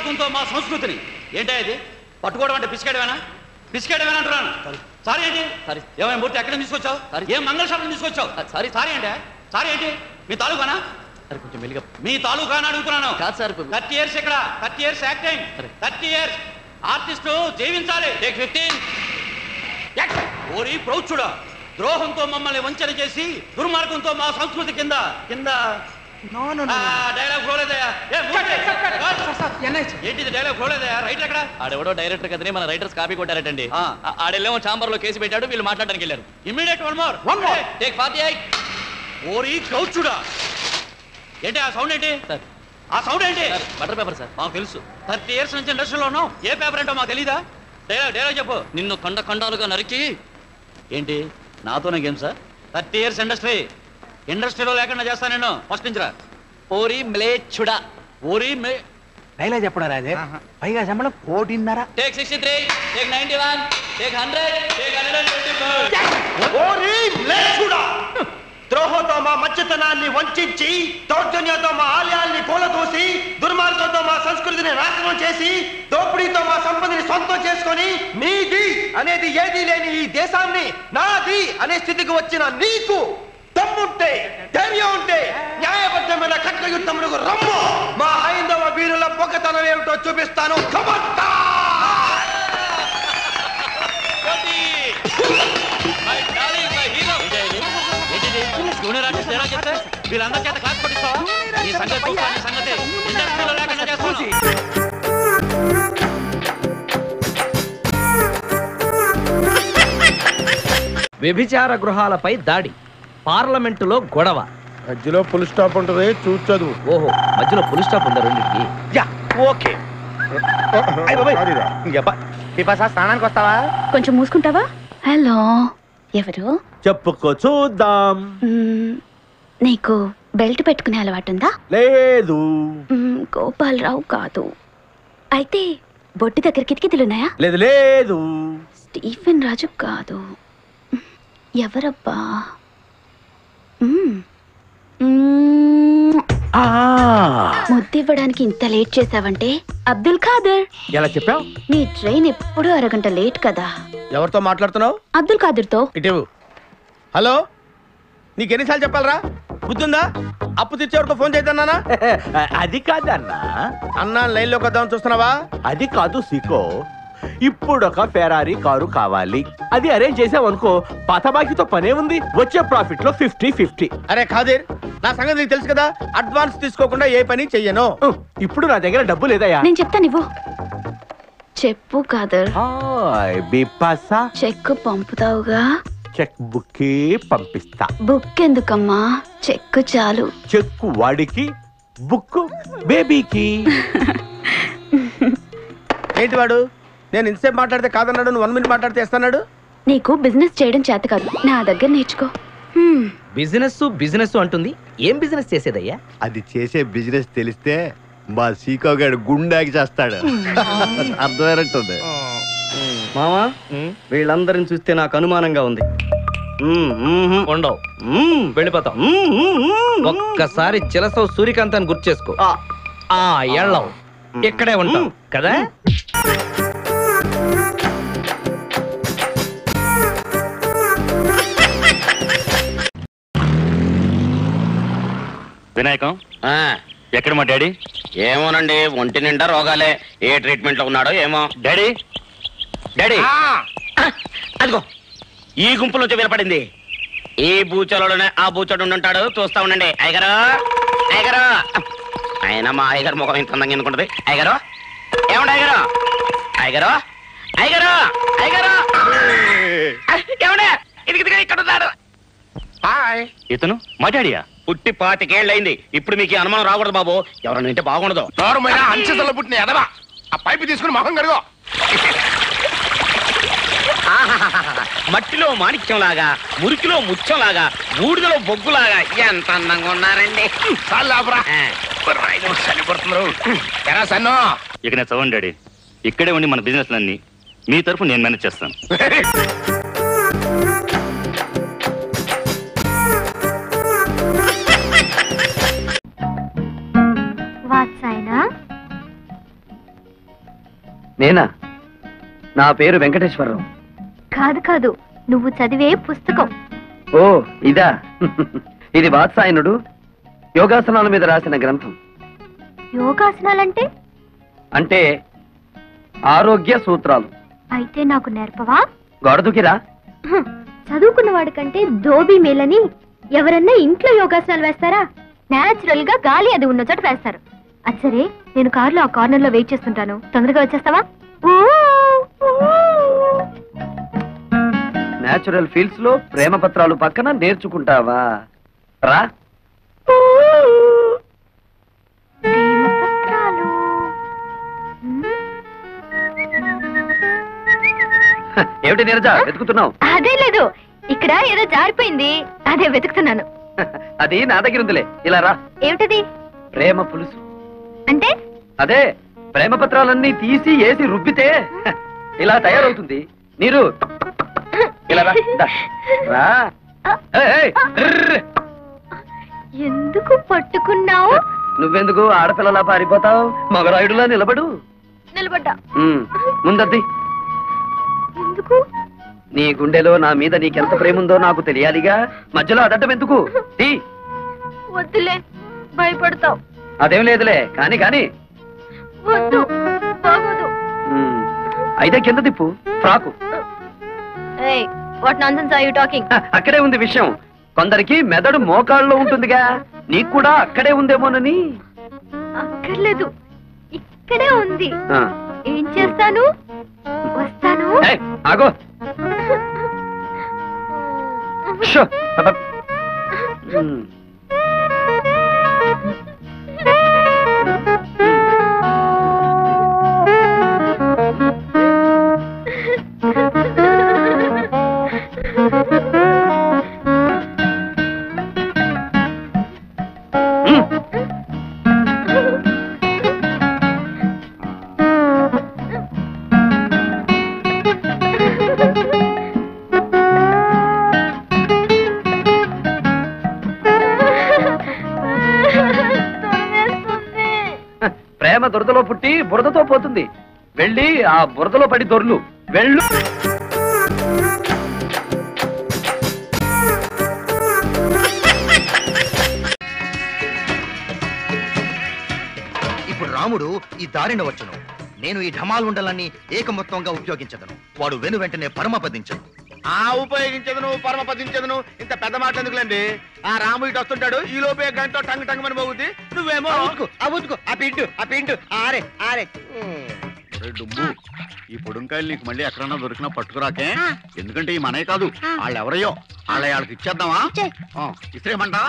దుర్మార్గంతో మా సంస్కృతిని ఏంటో ఇది పట్టుకోవడం అంటే పిసికేయడమేనా అంటున్నాను. సారీ ఏంటి? ఏమైనా మూర్తి ఎక్కడ తీసుకొచ్చావు? ఏం మంగళశాలను తీసుకొచ్చావు? సారీ ఏంటి? మీ తాలూకానా? కొంచెం మెల్లిగా మీ తాలూకా అని అడుగుతున్నాను. కాదు సార్, 30 years ఇక్కడ 30 years యాక్టింగ్ 30 years ఆర్టిస్టు జీవించాలి. 15 ఓరి ప్రౌఢుడా, ద్రోహంతో మమ్మల్ని వంచన చేసి దుర్మార్గంతో మా సంస్కృతి కింద డైలాగ్ ఫ్లోలేదయా? ఏంటిది డైలాగ్ ఫ్లోలేదయా? రైటర్ ఎక్కడ? ఆడెవడో డైరెక్టర్ కదనే మన రైటర్స్ కాపీ కొట్టారటండి. ఆడెల్లేమో ఛాంబర్ లో కేసు పెట్టాడు, వీళ్ళు మాట్లాడడానికి వెళ్ళారు. Immediate one more take 48. ఓరి ప్రౌఢుడా, ఏంటి ఆ సౌండ్? ఏంటి ఆ సౌండ్? ఏంటి? Butter paper sir. మాకు తెలుసు, 30 years నుంచి ఇండస్ట్రీలో ఉన్నాం. ఏ పేపర్ ఏంటో మాకు తెలీదా? డైలాగ్ చెప్పు. నిన్ను ఖండాలుగా నరికి. ఏంటి నాతోనే గేమ్ సార్? 30 years ఇండస్ట్రీలో లేకుండా చేస్తా నేను. ఫస్ట్ నుంచి రా. ఓరి మ్లేచ్చుడా, ఓరి డైలాగ్ చెప్పడా రాజే? పైగా శంబళం 1.5. Take 63, take 91, take 100, take 125. ఓరి మ్లేచ్చుడా, ద్రోహంతో మా మధ్యతనాన్ని వంచి, దౌర్జన్యంతో మా ఆలయాల్ని కూలదూసి, దుర్మార్గంతో మా సంస్కృతిని నాశనం చేసి, దోపిడీతో మా సంపదని సొంతం చేసుకొని, నీది అనేది ఏదీ లేని ఈ దేశాన్ని నాది అనే స్థితికి వచ్చిన నీకు దమ్ముంటే, ధైర్యం ఉంటే న్యాయబద్ధమైన ఖడ్గయుద్ధములకు రమ్ము. మా హైందవ వీరుల పొగతనం ఏమిటో చూపిస్తాను. వీళ్ళందరి చేత క్లాస్ పట్టిస్తావా? ఈ సంగతి ఇండస్ట్రీలో లేకుండా చేస్తాను. వ్యభిచార గృహాలపై దాడి, పార్లమెంటులో గొడవ, మధ్యలో ఫుల్ స్టాప్ ఉంటుంది, చూచదు. ఓహో, మధ్యలో ఫుల్ స్టాప్ ఉందా రెండింటికి? ఓకే. స్నానానికి వస్తావా? కొంచెం మూసుకుంటావా? హలో, ఎవరు? చెప్పుకో చూద్దాం. నీకు బెల్ట్ పెట్టుకునే అలవాటుందా? లేదు. గోపాలరావు కాదు. అయితే బొట్టి దగ్గర కిటికీలున్నాయా? లేదు లేదు. స్టీఫెన్ రాజు కాదు. ఎవరబ్బా? ముద్దివ్వడానికి ఇంత లేట్ చేసావంటే అబ్దుల్ ఖాదర్. ఎలా చెప్పావు? నీ ట్రైన్ ఎప్పుడు అరగంట లేట్ కదా. ఎవరితో మాట్లాడుతున్నావు? అబ్దుల్ ఖాదర్ తో. ఇటు. హలో, నీకెన్నిసార్లు చెప్పాలరా? బుద్ధుందా? అప్పు తెచ్చేవారితో ఫోన్ చేద్దానా? అది కాదన్నా. అన్నా లైన్ లోకి వద్దామని చూస్తున్నావా? అది కాదు సీకో, ఇప్పుడు ఒక ఫెరారీ కారు కావాలి. అది అరేంజ్ చేసావనుకో, పాత బాకీతో పనే ఉంది. వచ్చే ప్రాఫిట్ లో 50-50. అరే ఖాదీర్, నా సంగతి నీకు తెలుసు కదా. అడ్వాన్స్ తీసుకోకుండా ఏ పని చెయ్యను. ఇప్పుడు నా దగ్గర డబ్బు లేదయ్యా. నేను చెప్తాను, ఇవ్వు. చెప్పు ఖాదర్. చెక్ పంపుతావుగా? చెక్ బుక్ పంపిస్తా. బుక్ ఎందుకమ్మా, చెక్ చాలు. చెక్ వాడికి, బుక్ బేబీకి. ఏంటి వాడు? నేను ఇంతసేపు మాట్లాడితే కాదన్నాడు, నువ్వు 1 minute మాట్లాడితే ఇస్తాడు. నీకు బిజినెస్ చేయడం చేత కాదు, నా దగ్గర నేర్చుకో. బిజినెస్ అంటుంది. ఏం బిజినెస్ చేసేదయ్యా? అది చేసే బిజినెస్ తెలిస్తే మా సీకోగాడు గుండాకి చేస్తాడు. అర్థమైనట్టుంది. మామా, వీళ్ళందరిని చూస్తే నాకు అనుమానంగా ఉంది. ఉండవు, వెళ్ళిపోతాం. ఒక్కసారి చిలసవు సూర్యకాంతాన్ని గుర్తు చేసుకో. ఎళ్ళవు, ఇక్కడే ఉంటాం కదా. వినాయకం, ఎక్కడ మా డాడీ? ఏమోనండి, ఒంటి నిండా రోగాలే. ఏ ట్రీట్మెంట్ లో ఉన్నాడో ఏమో. డాడీ డాడీ, అదిగో ఈ గుంపు నుంచి వినపడింది. ఈ బూచలోనే ఆ బూచోడు ఉంటాడు, చూస్తా ఉండండి. అయ్యగారు అయ్యగారు, ఆయన మా అయ్యగారు ముఖం ఇంత అందంగా ఎందుకుంటది. అయ్యగారు, ఏమండి అయ్యగారు? అయ్యగారు అయ్యగారు అయ్యగారు, ఏమండే ఇది ఇక్కడ ఉన్నాడు. హాయ్. ఇతను మా డాడీయా? పుట్టి 25 ఏళ్ళయింది. ఇప్పుడు మీకు అనుమానం రాకూడదు బాబు, ఎవరన్నా వింటే బాగుండదు. అంచెసల్లో పుట్టిన ఎదవా, ఆ పైపు తీసుకుని మొహం కడుగో. మట్టిలో మాణిక్యం లాగా, మురికిలో ముత్యం లాగా, బూడిదలో బొగ్గులాగా ఎంత అందంగా ఉన్నారండి. ఎరా సన్నో, ఇక నేను చదవండి డాడీ. ఇక్కడే ఉండి మన బిజినెస్ అన్ని మీ తరఫు నేను మేనేజ్ చేస్తాను. నేనా? నా పేరు వెంకటేశ్వరరావు. కాదు కాదు, నువ్వు చదివే పుస్తకం. ఓ ఇదా? ఇది వాత్సాయనుడు యోగాసనాల మీద రాసిన గ్రంథం. యోగాసనాలంటే? అంటే ఆరోగ్య సూత్రాలు. అయితే నాకు నేర్పవా? గొడదుకిరా. చదువుకున్న వాడికంటే ధోబీ మేలని ఎవరన్నా ఇంట్లో యోగాసనాలు వేస్తారా? నేచురల్ గా గాలి అది ఉన్న చోట వేస్తారు. అచ్చరే, నేను కారులో ఆ కార్నర్ లో వెయిట్ చేస్తుంటాను, తొందరగా వచ్చేస్తావా? నేచురల్ ఫీల్డ్స్ లో ప్రేమ పత్రాలు పక్కన నేర్చుకుంటావా? రా. ప్రేమపత్రాలు. ఏమిటి నీరజ వెతుకుతున్నావు? అదే లేదు, ఇక్కడ ఏదో జారిపోయింది, అదే వెతుకుతున్నాను. అది నా దగ్గర ఉందిలే. ఇలా రా. ఏమిటది? ప్రేమ పులుసు. అంటే? అదే ప్రేమ పత్రాలన్నీ తీసి వేసి రుబ్బితే ఇలా తయారవుతుంది. నీరు ఇలా రా. దా. రా. ఎందుకు పట్టుకున్నావు? నువ్వెందుకు ఆడపిల్లలా పారిపోతావు? మగరాయుడులా నిలబడు. నిలబడ్డా. ముందద్ది. ఎందుకు? నీ గుండెలో నా మీద నీకెంత ప్రేమ ఉందో నాకు తెలియాలిగా. మధ్యలో అదడ్డం ఎందుకు? తీ. వద్దులే, భయపడతావు. అదేం లేదులే, కాని కాని. వద్దు, బాగోదు. అయితే కింద తిప్పు. Frock. What nonsense are you talking? అక్కడే ఉంది విషయం. కొందరికి మెదడు మోకాళ్ళలో ఉంటుందిగా, నీకు కూడా అక్కడే ఉందేమోనని. అక్కర్లేదు, ఇక్కడే ఉంది. ఏం చేస్తాను? వస్తాను. ఆగో. ప్రేమ దురదలో పుట్టి బురదతో పోతుంది. వెళ్ళి ఆ బురదలో పడి దొర్లు. వెళ్ళు. ఇప్పుడు రాముడు ఈ దారిన వచ్చును. నేను ఈ ఢమాల్ ఉండలన్నీ ఏకమొత్తంగా ఉపయోగించదను. వాడు వెను వెంటనే పరమపదించను. ఉపయోగించదును పరమపదించదును. ఇంత పెద్ద మాట ఎందుకులేండి? ఆ రాము ఇటు వస్తుంటాడు, ఈ లోపే గంట టంగ్ టంగ్ అని పోగుద్ది. నువ్వేమో ఆరే ఆరే. ఈ పొడుంకాయలు నీకు మళ్ళీ ఎక్కడన్నా దొరికినా పట్టుకురాకే. ఎందుకంటే ఈ మనమే కాదు, వాళ్ళు ఎవరయ్యో వాళ్ళకి ఇచ్చేద్దామా? ఇస్త్రేమంటా?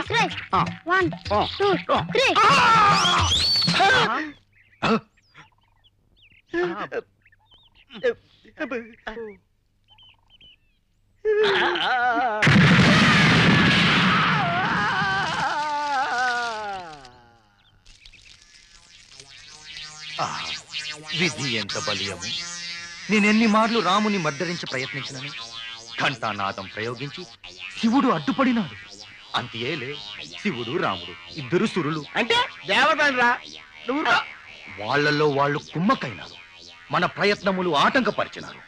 విధి ఎంత బలీయము! నేనెన్ని మార్లు రాముని మర్దరించి ప్రయత్నించినను ఘంటానాదం ప్రయోగించి శివుడు అడ్డుపడినాడు. అంతేలే, శివుడు రాముడు ఇద్దరు సురులు. అంటే దేవతరా? నువ్వు వాళ్లలో వాళ్ళు కుమ్మకైనారు. మన ప్రయత్నములు ఆటంకపరిచినారు.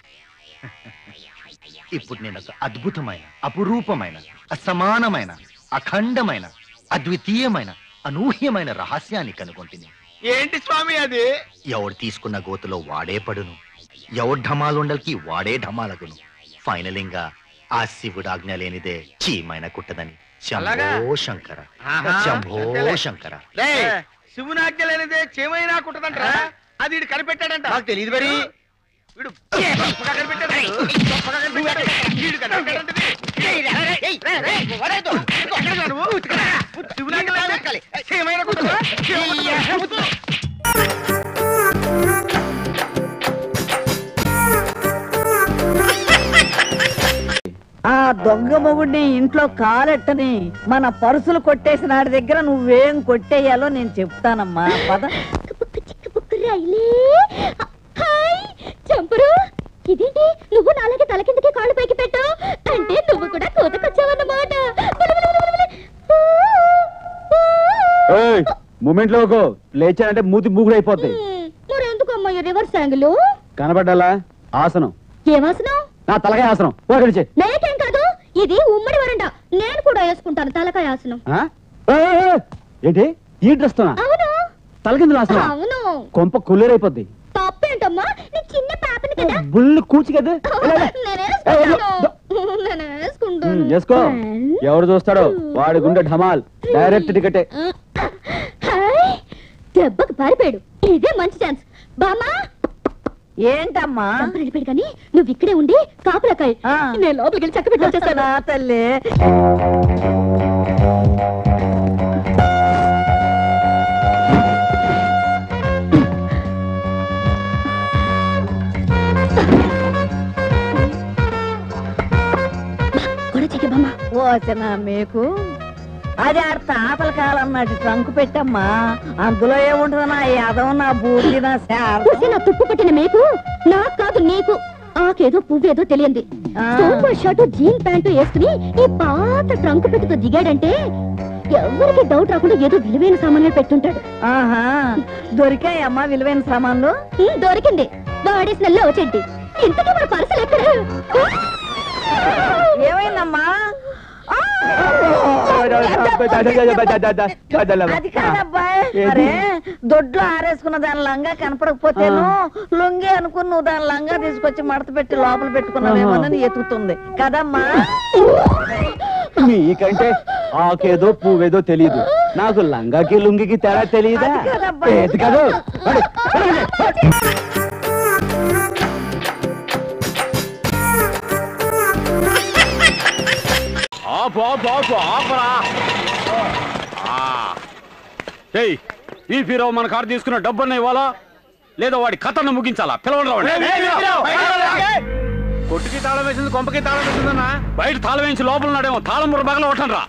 ఇప్పుడు నేను ఒక అద్భుతమైన, అపురూపమైన, అసమానమైన, అఖండమైన, అద్వితీయమైన, అనూహ్యమైన రహస్యాన్ని కనుగొంటిని. ఏంటి స్వామి అది? ఎవడు తీసుకున్న గోతులో వాడే పడును, ఎవడు ఢమాలుండల్కి వాడే ఢమాలగును. ఫైనలింగా ఆ శివుడు ఆజ్ఞ లేనిదే చీమైన కుట్టదని. శంభో శంకర, శంభో శంకర. శివుని ఆజ్ఞ లేనిదే చేమైనా కుట్టదంటరా? అది వీడు కనిపెట్టాడంట. నాకు తెలియదు మరి. వీడు ఆ దొంగ మొగుడిని ఇంట్లో కాలెట్టని మన పరుసులు కొట్టేసిన వాడి దగ్గర నువ్వేం కొట్టేయాలో నేను చెప్తానమ్మా. పద. చంపురు, ఇదేంటి నువ్వు నాలుగు తల కిందకి కాళ్ళు పైకి పెట్టావు? అంటే నువ్వు కూడా కోతకొచ్చావన్నమాట. మూమెంట్ లో లేచానంటే మూతి మూగుడు అయిపోతాయి. మరి ఎందుకు అమ్మాయి రివర్స్ యాంగిల్? కనబడ్డాలా ఆసనం ఏమాసనం? నా తలకాయ ఆసనం ఒకటి నేకేం కాదు, ఇది ఉమ్మడి వరండా. నేను కూడా వేసుకుంటాను తలకాయ ఆసనం. ఏంటి ఈ డ్రెస్ తోనా? అవును. తలకిందులు ఆసనం? అవును. కొంప కుళ్ళేరైపోద్ది. తప్పేంటమ్మా, నీ చిన్న పాపని కదా. బుల్లి కూచి కదా. చేసుకో, ఎవరు చూస్తాడో వాడి గుండె ఢమాల్. డైరెక్ట్ టికెటే. దెబ్బకు పారిపోయాడు. ఇదే మంచి ఛాన్స్. బామా ఏంటమ్మా? వెళ్ళిపోయాడు కానీ నువ్వు ఇక్కడే ఉండి కాపులకాయ. నేను లోపలికి వెళ్ళి చక్క పెట్టి వచ్చేస్తాను. తల్లి ఓచనా మీకు అది ఆడ తాతల కాలం నాటి ట్రంకు పెట్టమ్మా. అందులో ఏముంటది నా యాదవ, నా బూర్తి, నా నా తుప్పు పట్టిన మీకు నాకు కాదు నీకు. ఆకేదో పువ్వేదో తెలియంది సూపర్ షర్టు జీన్ ప్యాంటు వేసుకుని ఈ పాత ట్రంకు పెట్టుతో దిగాడంటే ఎవరికి డౌట్ రాకుండా ఏదో విలువైన సామాన్లు పెట్టుంటాడు. ఆహా, దొరికాయమ్మా విలువైన సామాన్లు? దొరికింది. వాడేసిన లో చెడ్డి. ఇంతకీ మన పర్సలు ఎక్కడ? ఏమైందమ్మా? అది కాదబ్బాయ్, అరే దొడ్లో ఆరేసుకున్న దాని లంగా కనపడకపోతేను లొంగి అనుకుని నువ్వు దాని లంగా తీసుకొచ్చి మడత పెట్టి లోపల పెట్టుకున్నావేమోనని ఎతుకుతుంది కదమ్మా. నీకంటే ఆకేదో పువ్వేదో తెలియదు, నాకు లంగాకి లుంగికి తేడా తెలియదా? ఏది కాదు. వీపీరావు మన కారు తీసుకున్న డబ్బున్న ఇవ్వాలా లేదా వాడి కథను ముగించాలా? పిలవండి. కొట్టుకి తాళం వేసింది, కొంపకి తాళం వేసిందన్నా. బయట తాళం వేయించి లోపల ఉన్నాడేమో. తాళం ముర బగల కొట్టండి రా.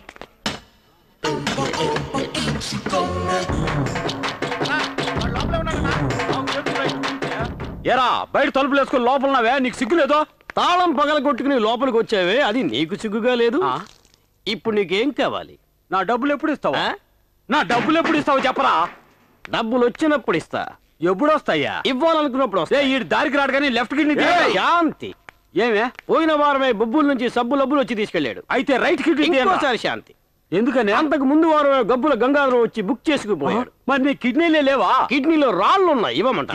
ఏరా బయట తలుపులు వేసుకుని లోపల ఉన్నావే, నీకు సిగ్గులేదో? తాళం పగల కొట్టుకుని లోపలికి వచ్చావే, అది నీకు సిగ్గుగా లేదు? ఇప్పుడు నీకేం కావాలి? నా డబ్బులు ఎప్పుడు ఇస్తావా? నా డబ్బులు ఎప్పుడు ఇస్తావు చెప్పరా? డబ్బులు వచ్చినప్పుడు ఇస్తా. ఎప్పుడు వస్తాయా? ఇవ్వాలనుకున్నప్పుడు వస్తా. ఈ దారికి రాడు కానీ లెఫ్ట్ కిడ్నీ శాంతి. ఏమే పోయిన వారమే బొబ్బుల నుంచి సబ్బు లబ్బులు వచ్చి తీసుకెళ్లాడు. అయితే రైట్ కిడ్నీ ఇంకోసారి శాంతి. ఎందుకని? అంతకు ముందు వారమే గబ్బుల గంగాధరం వచ్చి బుక్ చేసుకుపోయాడు. మరి నీ కిడ్నీలే లేవా? కిడ్నీలో రాళ్ళు ఉన్నాయి, ఇవ్వమంటా.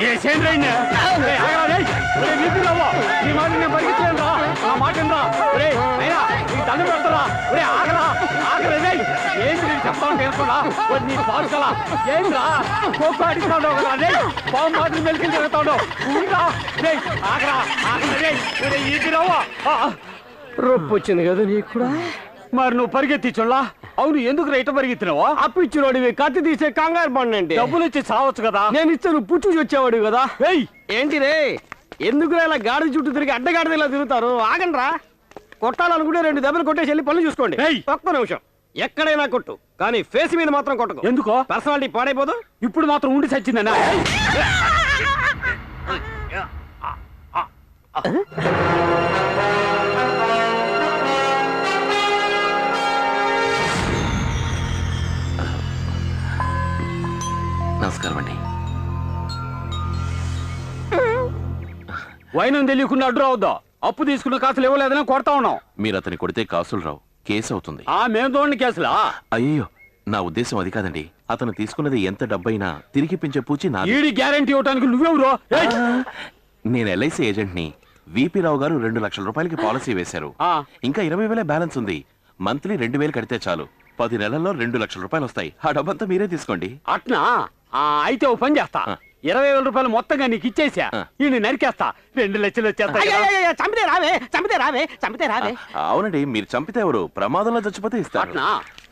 రొప్పు వచ్చింది కదా నీకు కూడా. మరి నువ్వు పరిగెత్తించులా? అవును, ఎందుకు రైట్ పరిగెత్తినావా? అప్పిచ్చినోడివి కత్తి తీసే కంగారు పడినండి. డబ్బులు ఇచ్చి చావచ్చు కదా. నేను ఇస్తే నువ్వు పుచ్చు వచ్చేవాడు కదా. ఏంటిదే ఎందుకు ఇలా గాడి చుట్టూ తిరిగి అడ్డగాడిద ఇలా తిరుగుతారు? ఆగండ్రా. కొట్టాలనుకుంటే 2 దెబ్బలు కొట్టేసి వెళ్ళి పనులు చూసుకోండి. ఒక్క నిమిషం. ఎక్కడైనా కొట్టు, కానీ ఫేస్ మీద మాత్రం కొట్టకు. ఎందుకో? పర్సనాలిటీ పాడైపోదు. ఇప్పుడు మాత్రం ఉండి చచ్చిందనా? నమస్కారం అండి. వైనం తెలియకుండా అడ్డు రావద్దా? అప్పు తీసుకున్న కాసులు ఇవ్వలేదని కొడతా ఉన్నాం. మీరు అతని కొడితే కాసులు రావు, కేసు అవుతుంది. మేము తోడిన కేసులా? అయ్యో, నా ఉద్దేశం అది కాదండి. అతను తీసుకున్నది ఎంత డబ్బైనా తిరిగి పెంచే పూచి నా గ్యారంటీ ఇవ్వడానికి నువ్వెవరో? నేను ఎల్ఐసి ఏజెంట్ ని. విపి రావు గారు 2 లక్షల రూపాయలకి పాలసీ వేశారు. ఇంకా 20,000 బ్యాలెన్స్ ఉంది. మంత్లీ 2,000 కడితే చాలు. 10 నెలల్లో 2 లక్షల రూపాయలు వస్తాయి. ఆ డబ్బంతా మీరే తీసుకోండి. అట్నా? అయితే ఓ పని చేస్తా. 20,000 రూపాయలు మొత్తంగా నీకు ఇచ్చేసా. ఈ నరికేస్తా. 2 లక్షలు వచ్చేస్తా. చంపితే రావే. అవునండి, మీరు చంపితే ఎవరు? ప్రమాదంలో చచ్చిపోతే ఇస్తారు. అట్నా?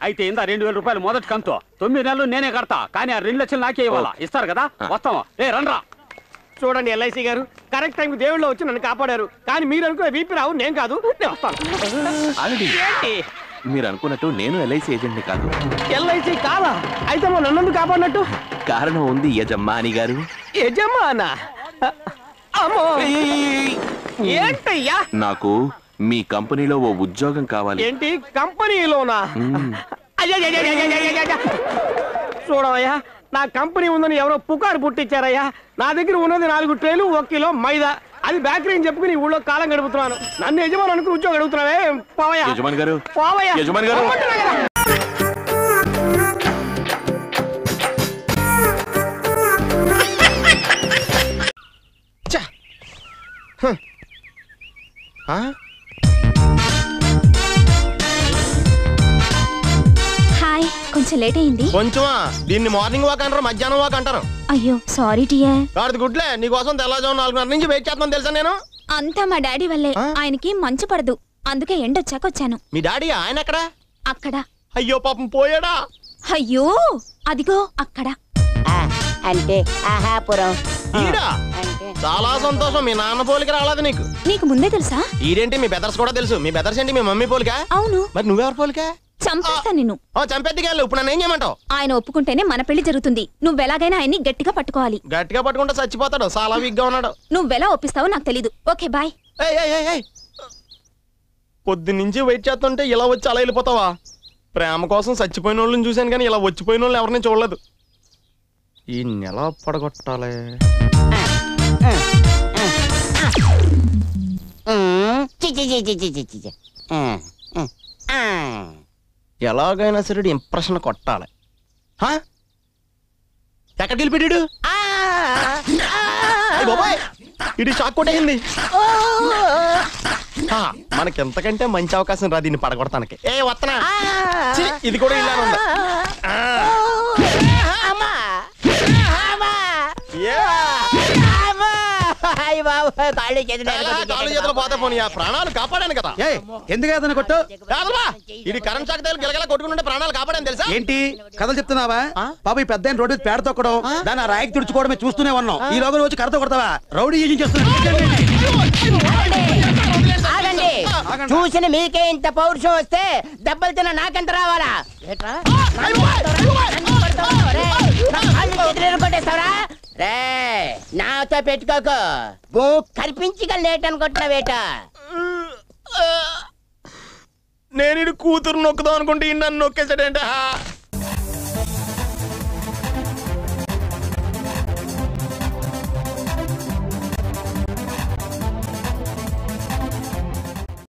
అయితే ఇందా 2,000 రూపాయలు మొదటి కంతో. 9 నెలలు నేనే కడతా. కానీ ఆ 2 లక్షలు నాకే ఇవ్వాలా. ఇస్తారు కదా? వస్తావా? రండ్రా. చూడండి ఎల్ఐసి గారు, కరెక్ట్ టైంకి దేవుళ్ళు వచ్చి నన్ను కాపాడారు. కానీ మీరు అనుకున్న వీపీ రావు, నేను కాదు. నేను వస్తాను. మీరు అనుకున్నట్టు నేను ఎల్ఐసి ఏజెంట్ ని కాదు. ఎల్ఐసి కాదా? అయితే నన్ను కాపాడినట్టు కారణం ఉంది యజమాని గారు. యజమానా? ఏంటయ్యా? నాకు మీ కంపెనీలో ఓ ఉద్యోగం కావాలి. ఏంటి కంపెనీలోనా? చూడవయ్యా, నా కంపెనీ ఉందని ఎవరో పుకారు పుట్టించారయ్యా. నా దగ్గర ఉన్నది 4 ట్రేలు 1 కిలో మైదా. అది బేకరీ అని చెప్పుకుని ఊళ్ళో కాలం గడుపుతున్నాను. నన్ను యజమాని అనుకుని ఉద్యోగం అడుగుతున్నావే. పోవయ్యా యజమాని గారు, పోవయ్యా యజమాని గారు. హాయ్, కొంచెం లేట్ అయింది. కొంచెమా? దీన్ని మార్నింగ్ వాక్ అంటారు, మధ్యాహ్నం వాక్ అంటారు. అయ్యో సారీ డియర్. గాడిద గుడ్లే, నీకోసం తెల్లజాము 4:30 నుంచి వెయిట్ చేస్తాను తెలుసా నేను. అంతా మా డాడీ వల్లే. ఆయనకి మంచు పడదు, అందుకే ఎండొచ్చాక వచ్చాను. మీ డాడీ ఆయన ఎక్కడ? అక్కడ. అయ్యో పాపం పోయాడా? అయ్యో అదిగో అక్కడ. అంటే ఆహాపురం. ఈడా? చాలా సంతోషం. మీ నాన్న పోలికి రాలేదు నీకు. నీకు ముందే తెలుసా? ఈడేంటి మీ బెదర్స్ కూడా తెలుసు. మీ బెదర్స్ ఏంటి మీ మమ్మీ పోలికా? అవును. మరి నువ్వెవరు పోలికా? చంపేస్తా నిన్ను. చంపెత్తికెళ్ళు. ఇప్పుడు నన్ను ఏం చేయమంటావు? ఆయన ఒప్పుకుంటేనే మన పెళ్లి జరుగుతుంది. నువ్వెలాగైనా ఆయన్ని గట్టిగా పట్టుకోవాలి. గట్టిగా పట్టుకుంటే చచ్చిపోతాడు. చాలా వీక్ గా ఉన్నాడు. నువ్వెలా ఒప్పిస్తావో నాకు తెలీదు. Okay bye. పొద్దు నుంచి వెయిట్ చేస్తుంటే ఇలా వచ్చి అలా వెళ్ళిపోతావా? ప్రేమ కోసం చచ్చిపోయిన వాళ్ళని చూశాను కానీ ఇలా వచ్చిపోయిన వాళ్ళు ఎవరిని చూడలేదు. ఈ నెల పడగొట్టాలి. ఎలాగైనా సరే ఇంప్రెషన్ కొట్టాలి. ఎక్కడికి వెళ్ళిపోయాడు? ఇది షాక్ కొట్టేసింది. మనకెంతకంటే మంచి అవకాశం రా దీన్ని పడగొడతానికి. ఏ వత్తనా? ఇది కూడా ఇలానే ఉంది. కాళ్ళు చేతులు పోతే పోనీ, ఆ ప్రాణాలు కాపాడాను కదా. ఎందుకు అతను కొట్టు? ఇది కరెంట్ షాక్ తగిలి గిలగల కొట్టుకుంటే ప్రాణాలు కాపాడాను తెలుసా? ఏంటి కథలు చెప్తున్నావా? పాప ఈ పెద్ద రోడ్డు పేడ తొక్కడం, దాన్ని ఆ రాయికి తుడుచుకోవడమే చూస్తూనే ఉన్నాం. ఈ లోగా వచ్చి కరతో కొడతావా? రౌడీ ఏం చేస్తున్నా? చూసిన మీకే ఇంత పౌరుషం వస్తే దెబ్బలు తిన్న నాకెంత రావాలా? కొట్టేస్తావరా? రే నాతో పెట్టుకోకు. కల్పించగల లేట్ అనుకుంటున్నావేట. నేను కూతురు నొక్కుదాం అనుకుంటే నన్ను నొక్కేసాడేంట.